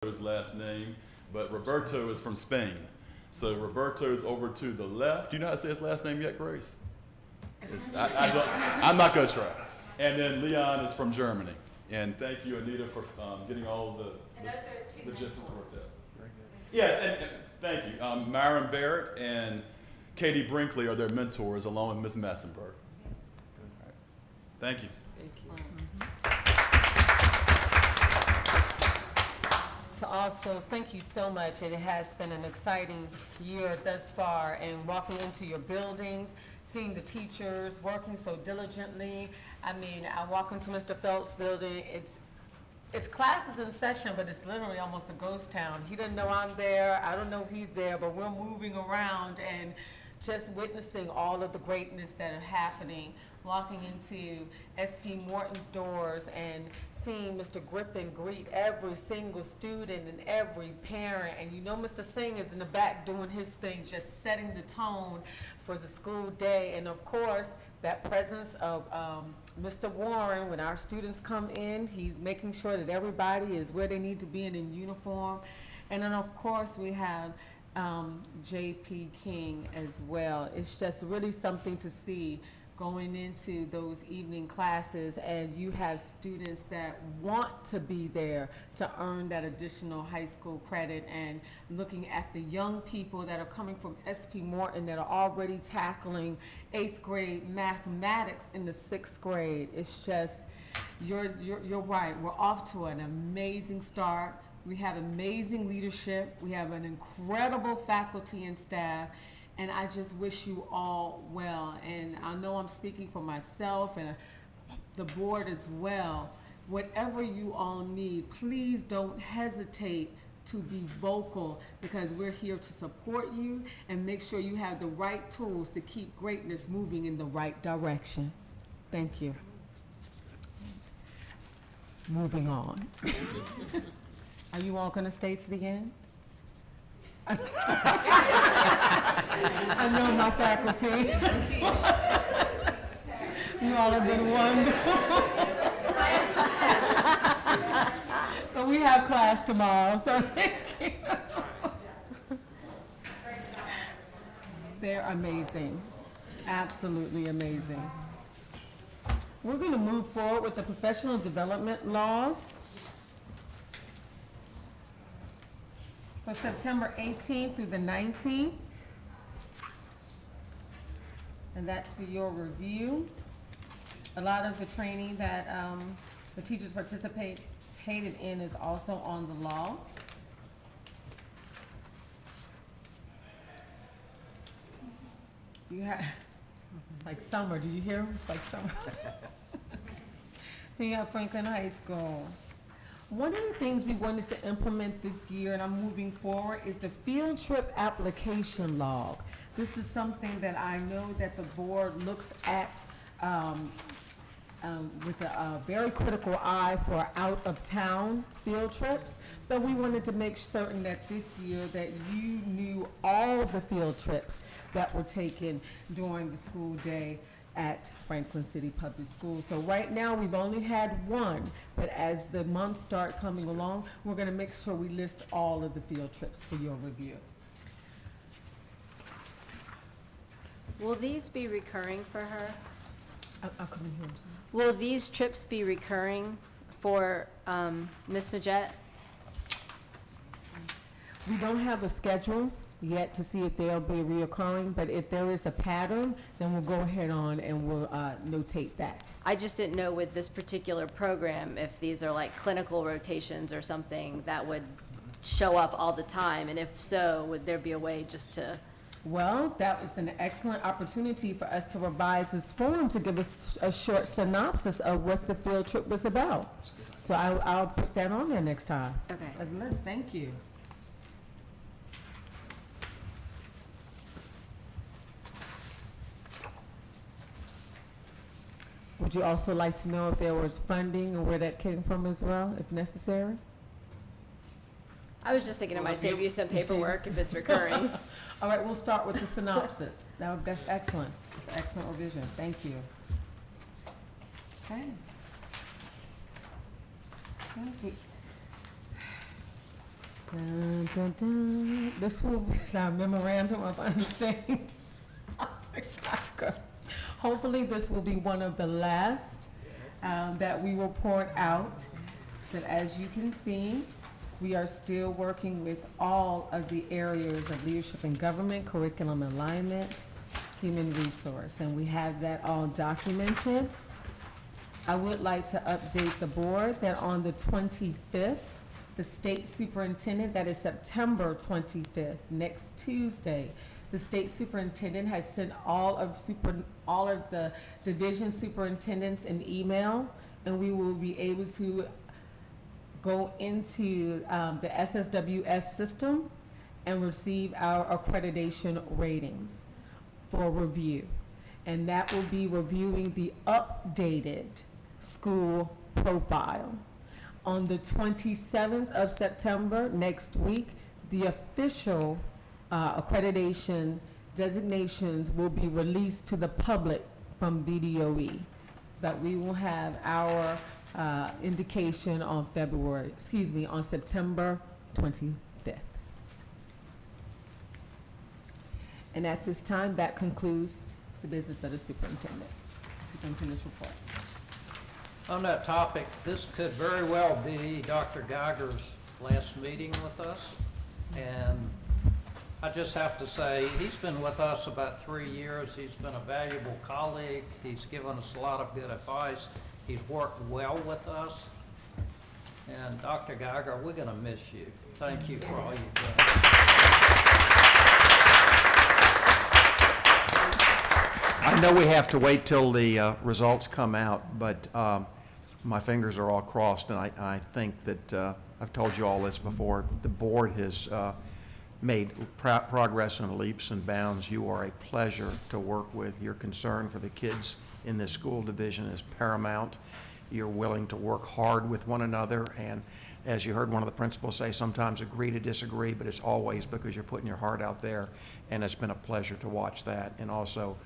his last name, but Roberto is from Spain. So Roberto is over to the left. Do you know how to say his last name yet, Grace? I'm not going to try. And then Leon is from Germany. And thank you, Anita, for getting all of the logistics worked out. Yes, and thank you. Myron Barrett and Katie Brinkley are their mentors, along with Ms. Massenberg. Right. Thank you. To all schools, thank you so much. It has been an exciting year thus far, and walking into your buildings, seeing the teachers working so diligently. I mean, I walk into Mr. Phelps' building, it's classes in session, but it's literally almost a ghost town. He doesn't know I'm there, I don't know he's there, but we're moving around and just witnessing all of the greatness that are happening. Walking into SP Morton's doors and seeing Mr. Griffin greet every single student and every parent. And you know Mr. Singh is in the back doing his thing, just setting the tone for the school day. And of course, that presence of Mr. Warren, when our students come in, he's making sure that everybody is where they need to be and in uniform. And then of course we have J.P. King as well. It's just really something to see going into those evening classes, and you have students that want to be there to earn that additional high school credit, and looking at the young people that are coming from SP Morton that are already tackling 8th grade mathematics in the 6th grade. It's just, you're right, we're off to an amazing start. We have amazing leadership. We have an incredible faculty and staff. And I just wish you all well. And I know I'm speaking for myself and the board as well. Whatever you all need, please don't hesitate to be vocal, because we're here to support you and make sure you have the right tools to keep greatness moving in the right direction. Thank you. Moving on. Are you all going to stay to the end? I know my faculty. You all have been wonderful. But we have class tomorrow, so thank you. They're amazing, absolutely amazing. We're going to move forward with the professional development law. For September 18th through the 19th, and that's for your review. A lot of the training that the teachers participated in is also on the law. You have, it's like summer, did you hear? It's like summer. Then you have Franklin High School. One of the things we wanted to implement this year, and I'm moving forward, is the field trip application log. This is something that I know that the board looks at with a very critical eye for out-of-town field trips, but we wanted to make certain that this year that you knew all the field trips that were taken during the school day at Franklin City Public Schools. So right now we've only had one, but as the months start coming along, we're going to make sure we list all of the field trips for your review. Will these be recurring for her? I'll come in here. I'm sorry. Will these trips be recurring for Ms. Majette? We don't have a schedule yet to see if they'll be reoccurring, but if there is a pattern, then we'll go ahead on and we'll notate that. I just didn't know with this particular program if these are like clinical rotations or something that would show up all the time, and if so, would there be a way just to... Well, that was an excellent opportunity for us to revise this form to give us a short synopsis of what the field trip was about. So I'll put that on there next time. Okay. Liz, thank you. Would you also like to know if there was funding or where that came from as well, if necessary? I was just thinking it might save you some paperwork if it's recurring. All right, we'll start with the synopsis. That's excellent. That's an excellent revision. Thank you. Okay. Dun, dun, dun. This will be our memorandum of understanding. Hopefully, this will be one of the last that we will report out. But as you can see, we are still working with all of the areas of leadership and government, curriculum alignment, human resource, and we have that all documented. I would like to update the board that on the 25th, the state superintendent, that is September 25th, next Tuesday, the state superintendent has sent all of the division superintendents an email, and we will be able to go into the SSWS system and receive our accreditation ratings for review. And that will be reviewing the updated school profile. On the 27th of September, next week, the official accreditation designations will be released to the public from BDOE. But we will have our indication on on September 25th. And at this time, that concludes the business of the superintendent's report. On that topic, this could very well be Dr. Geiger's last meeting with us. And I just have to say, he's been with us about 3 years. He's been a valuable colleague. He's given us a lot of good advice. He's worked well with us. And Dr. Geiger, we're going to miss you. Thank you for all you've done. I know we have to wait till the results come out, but my fingers are all crossed, and I think that I've told you all this before. The board has made progress in leaps and bounds. You are a pleasure to work with. Your concern for the kids in this school division is paramount. You're willing to work hard with one another, and as you heard one of the principals say, sometimes agree to disagree, but it's always because you're putting your heart out there, and it's been a pleasure to watch that, and also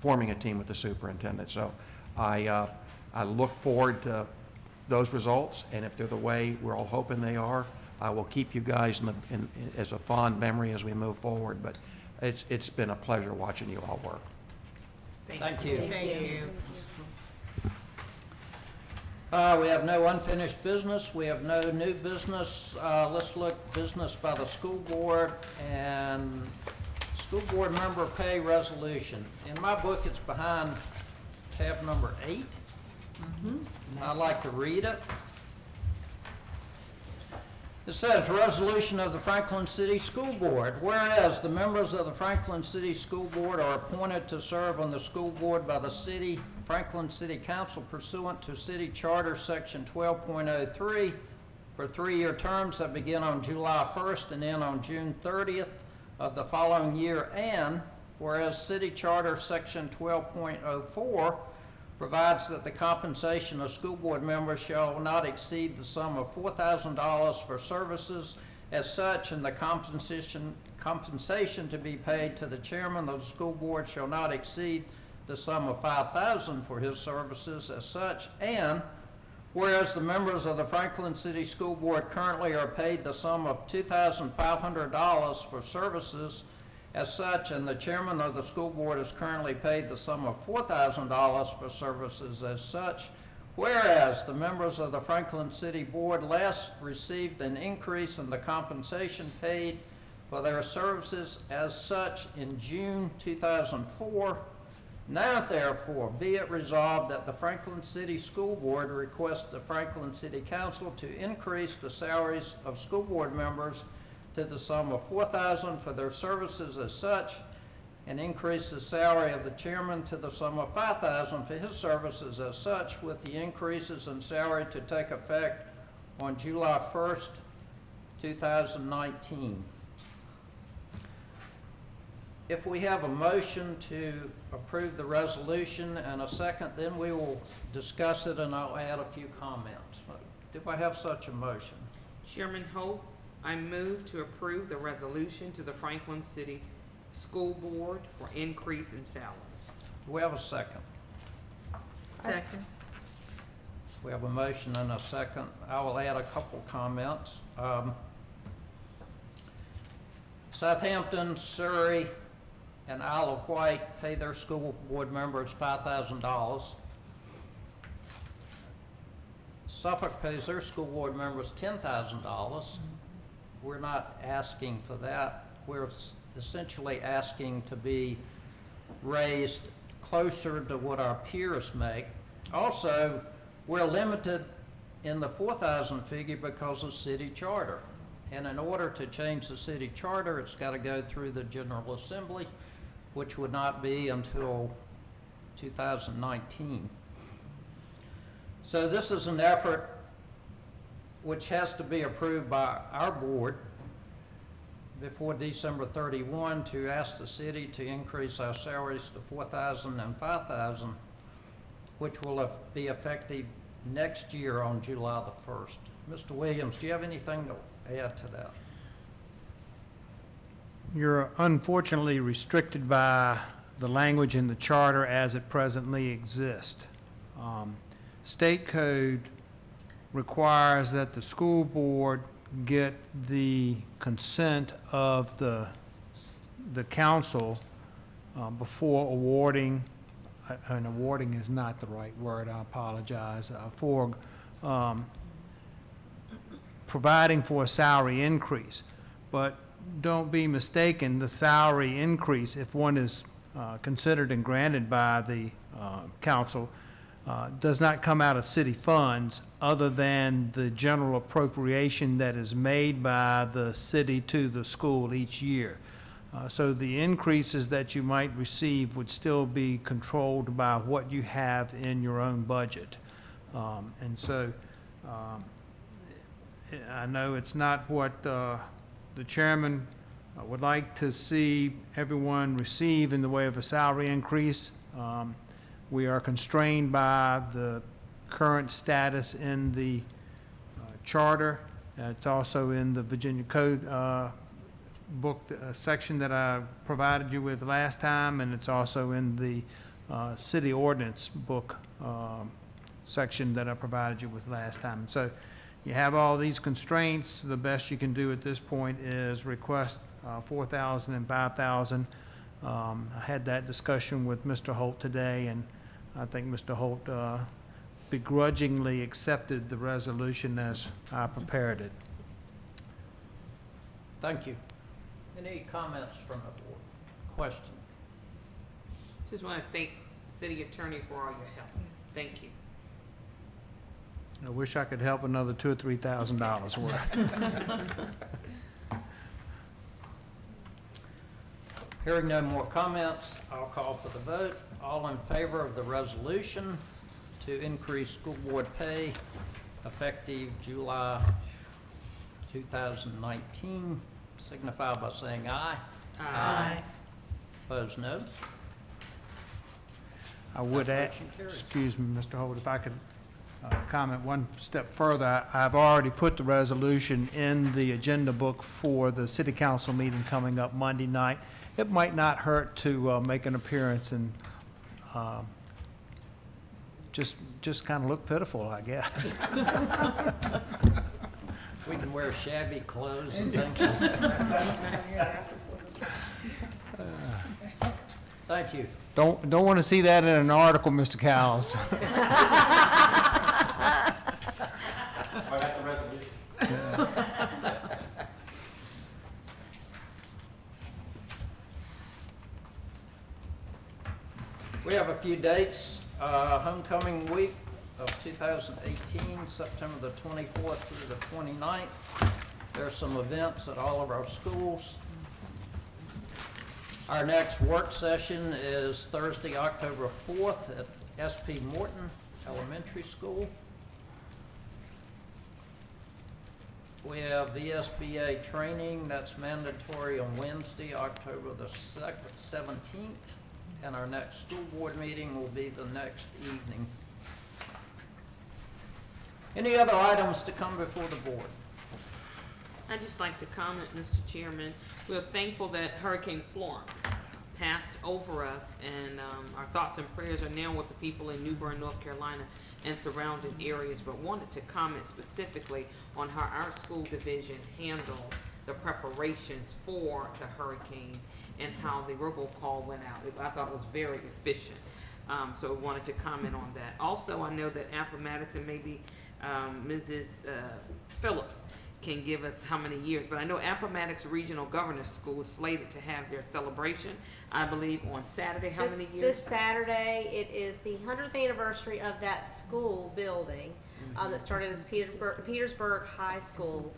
forming a team with the superintendent. So I look forward to those results, and if they're the way we're all hoping they are, I will keep you guys as a fond memory as we move forward. But it's been a pleasure watching you all work. Thank you. Thank you. We have no unfinished business. We have no new business. Let's look business by the school board and school board member pay resolution. In my book, it's behind tab number 8. I'd like to read it. It says, resolution of the Franklin City School Board. Whereas the members of the Franklin City School Board are appointed to serve on the school board by the Franklin City Council pursuant to City Charter Section 12.03 for 3-year terms that begin on July 1st and end on June 30th of the following year. And whereas City Charter Section 12.04 provides that the compensation of school board members shall not exceed the sum of $4,000 for services as such, and the compensation to be paid to the chairman of the school board shall not exceed the sum of $5,000 for his services as such. And whereas the members of the Franklin City School Board currently are paid the sum of $2,500 for services as such, and the chairman of the school board is currently paid the sum of $4,000 for services as such. Whereas the members of the Franklin City Board last received an increase in the compensation paid for their services as such in June 2004. Now therefore be it resolved that the Franklin City School Board requests the Franklin City Council to increase the salaries of school board members to the sum of $4,000 for their services as such, and increase the salary of the chairman to the sum of $5,000 for his services as such, with the increases in salary to take effect on July 1st, 2019. If we have a motion to approve the resolution and a second, then we will discuss it and I'll add a few comments. Do I have such a motion? Chairman Hope, I move to approve the resolution to the Franklin City School Board for increase in salaries. Do we have a second? Second. We have a motion and a second. I will add a couple comments. Southampton, Surrey, and Isle of Wight pay their school board members $5,000. Suffolk pays their school board members $10,000. We're not asking for that. We're essentially asking to be raised closer to what our peers make. Also, we're limited in the 4,000 figure because of city charter. And in order to change the city charter, it's got to go through the General Assembly, which would not be until 2019. So this is an effort which has to be approved by our board before December 31 to ask the city to increase our salaries to $4,000 and $5,000, which will be effective next year on July the 1st. Mr. Williams, do you have anything to add to that? You're unfortunately restricted by the language in the charter as it presently exists. State code requires that the school board get the consent of the council before awarding, and awarding is not the right word, I apologize, for providing for a salary increase. But don't be mistaken, the salary increase, if one is considered and granted by the council, does not come out of city funds other than the general appropriation that is made by the city to the school each year. So the increases that you might receive would still be controlled by what you have in your own budget. And so I know it's not what the chairman would like to see everyone receive in the way of a salary increase. We are constrained by the current status in the charter. It's also in the Virginia Code book section that I provided you with last time, and it's also in the city ordinance book section that I provided you with last time. So you have all these constraints. The best you can do at this point is request $4,000 and $5,000. I had that discussion with Mr. Holt today, and I think Mr. Holt begrudgingly accepted the resolution as I prepared it. Thank you. Any comments from the board? Question? Just want to thank the city attorney for all your help. Thank you. I wish I could help another $2,000 or $3,000 worth. Hearing no more comments, I'll call for the vote. All in favor of the resolution to increase school board pay effective July 2019, signify by saying aye. Aye. Opposed, no. I would add, Motion carries. excuse me, Mr. Holt, if I could comment one step further. I've already put the resolution in the agenda book for the city council meeting coming up Monday night. It might not hurt to make an appearance and just kind of look pitiful, I guess. We can wear shabby clothes and things. Thank you. Don't want to see that in an article, Mr. Cowles. I got the resolution. We have a few dates. Homecoming week of 2018, September the 24th through the 29th. There's some events at all of our schools. Our next work session is Thursday, October 4th at S.P. Morton Elementary School. We have VSBA training that's mandatory on Wednesday, October the 17th. And our next school board meeting will be the next evening. Any other items to come before the board? I'd just like to comment, Mr. Chairman, we're thankful that Hurricane Florence passed over us, and our thoughts and prayers are now with the people in New Bern, North Carolina, and surrounding areas, but wanted to comment specifically on how our school division handled the preparations for the hurricane and how the robocall went out. I thought it was very efficient. So I wanted to comment on that. Also, I know that Appomattox and maybe Mrs. Phillips can give us how many years, but I know Appomattox Regional Governors School is slated to have their celebration, I believe, on Saturday. How many years? This Saturday, it is the 100th anniversary of that school building that started as Petersburg High School,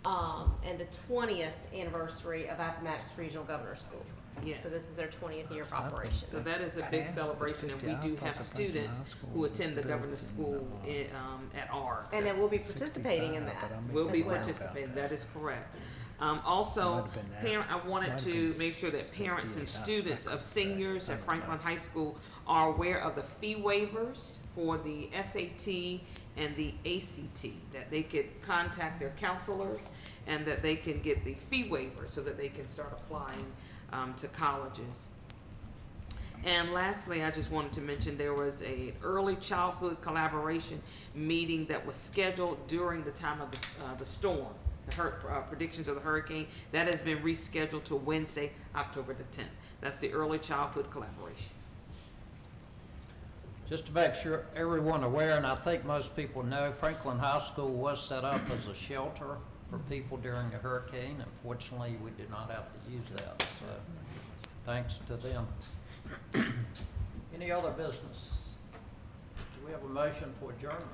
and the 20th anniversary of Appomattox Regional Governors School. Yes. So this is their 20th year of operation. So that is a big celebration, and we do have students who attend the governor's school at ours. And then we'll be participating in that. We'll be as well. participating, that is correct. Also, I wanted to make sure that parents and students of seniors at Franklin High School are aware of the fee waivers for the SAT and the ACT, that they could contact their counselors and that they can get the fee waiver so that they can start applying to colleges. And lastly, I just wanted to mention there was a early childhood collaboration meeting that was scheduled during the time of the storm, the predictions of the hurricane. That has been rescheduled to Wednesday, October the 10th. That's the early childhood collaboration. Just to make sure everyone aware, and I think most people know, Franklin High School was set up as a shelter for people during the hurricane. Unfortunately, we did not have to use that, so thanks to them. Any other business? Do we have a motion for adjournment?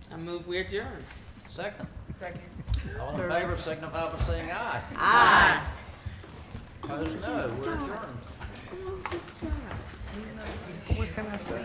I move we adjourn. Second? Second. All in favor signify by saying aye. Aye. Opposed, no. We're adjourned. What can I say?